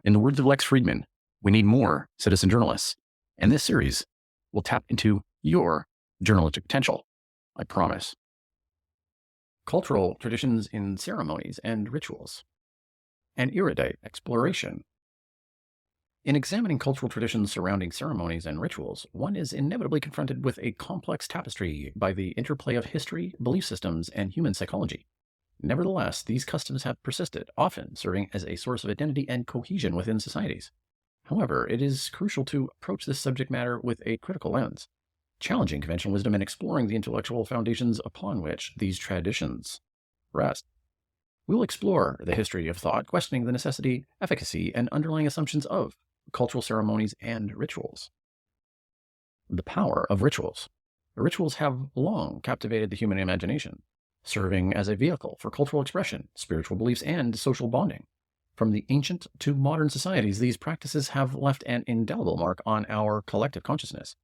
In the words of Lex Friedman, we need more citizen journalists. And this series will tap into your journalistic potential, I promise. Cultural traditions in ceremonies and rituals. An erudite exploration. In examining cultural traditions surrounding ceremonies and rituals, one is inevitably confronted with a complex tapestry by the interplay of history, belief systems, and human psychology. Nevertheless, these customs have persisted, often serving as a source of identity and cohesion within societies. However, it is crucial to approach this subject matter with a critical lens, challenging conventional wisdom and exploring the intellectual foundations upon which these traditions rest. We will explore the history of thought, questioning the necessity, efficacy, and underlying assumptions of cultural ceremonies and rituals. The power of rituals. Rituals have long captivated the human imagination, serving as a vehicle for cultural expression, spiritual beliefs, and social bonding. From the ancient to modern societies, these practices have left an indelible mark on our collective consciousness.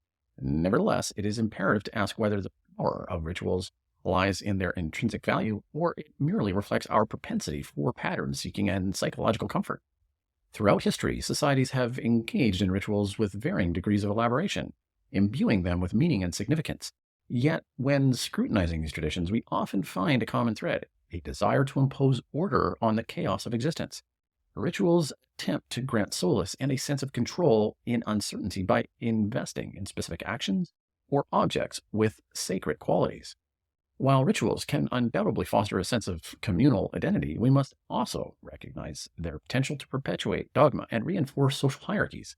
Nevertheless, it is imperative to ask whether the power of rituals lies in their intrinsic value, or it merely reflects our propensity for pattern seeking and psychological comfort. Throughout history, societies have engaged in rituals with varying degrees of elaboration, imbuing them with meaning and significance. Yet, when scrutinizing these traditions, we often find a common thread, a desire to impose order on the chaos of existence. Rituals attempt to grant solace and a sense of control in uncertainty by investing in specific actions or objects with sacred qualities. While rituals can undoubtedly foster a sense of communal identity, we must also recognize their potential to perpetuate dogma and reinforce social hierarchies.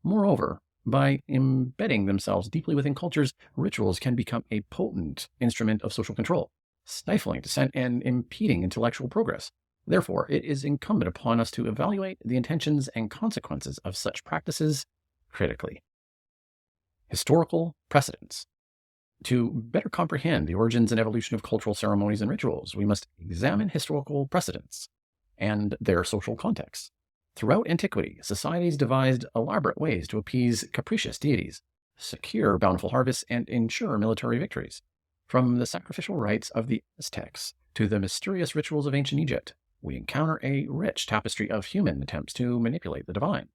Moreover, by embedding themselves deeply within cultures, rituals can become a potent instrument of social control, stifling dissent and impeding intellectual progress. Therefore, it is incumbent upon us to evaluate the intentions and consequences of such practices critically. Historical precedents. To better comprehend the origins and evolution of cultural ceremonies and rituals, we must examine historical precedents and their social contexts. Throughout antiquity, societies devised elaborate ways to appease capricious deities, secure bountiful harvests, and ensure military victories. From the sacrificial rites of the Aztecs to the mysterious rituals of ancient Egypt, we encounter a rich tapestry of human attempts to manipulate the divine.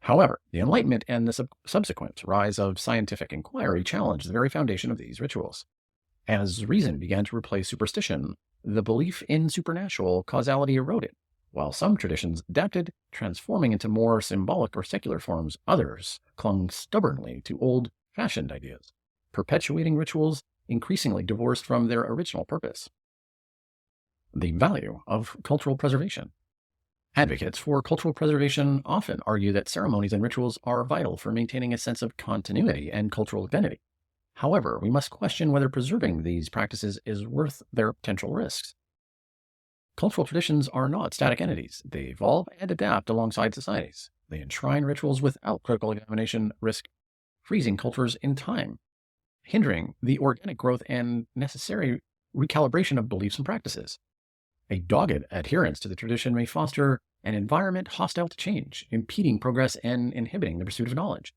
However, the Enlightenment and the subsequent rise of scientific inquiry challenged the very foundation of these rituals. As reason began to replace superstition, the belief in supernatural causality eroded. While some traditions adapted, transforming into more symbolic or secular forms, others clung stubbornly to old-fashioned ideas, perpetuating rituals increasingly divorced from their original purpose. The value of cultural preservation. Advocates for cultural preservation often argue that ceremonies and rituals are vital for maintaining a sense of continuity and cultural identity. However, we must question whether preserving these practices is worth their potential risks. Cultural traditions are not static entities. They evolve and adapt alongside societies. They enshrine rituals without critical examination, risk freezing cultures in time, hindering the organic growth and necessary recalibration of beliefs and practices. A dogged adherence to the tradition may foster an environment hostile to change, impeding progress and inhibiting the pursuit of knowledge.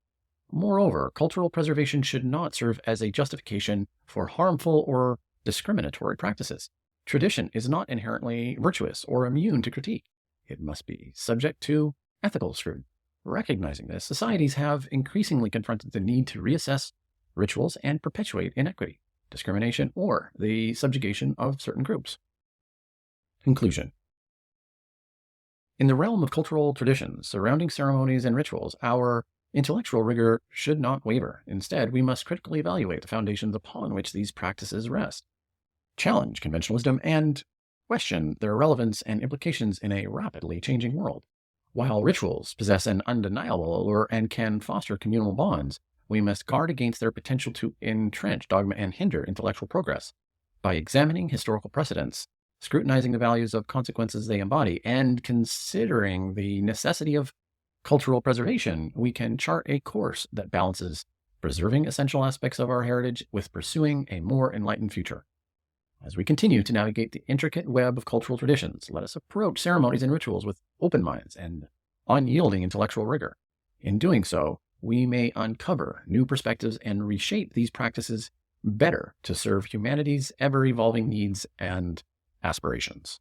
Moreover, cultural preservation should not serve as a justification for harmful or discriminatory practices. Tradition is not inherently virtuous or immune to critique. It must be subject to ethical scrutiny. Recognizing this, societies have increasingly confronted the need to reassess rituals and perpetuate inequity, discrimination, or the subjugation of certain groups. Conclusion. In the realm of cultural traditions surrounding ceremonies and rituals, our intellectual rigor should not waver. Instead, we must critically evaluate the foundations upon which these practices rest, challenge conventional wisdom, and question their relevance and implications in a rapidly changing world. While rituals possess an undeniable allure and can foster communal bonds, we must guard against their potential to entrench dogma and hinder intellectual progress. By examining historical precedents, scrutinizing the values of consequences they embody, and considering the necessity of cultural preservation, we can chart a course that balances preserving essential aspects of our heritage with pursuing a more enlightened future. As we continue to navigate the intricate web of cultural traditions, let us approach ceremonies and rituals with open minds and unyielding intellectual rigor. In doing so, we may uncover new perspectives and reshape these practices better to serve humanity's ever-evolving needs and aspirations.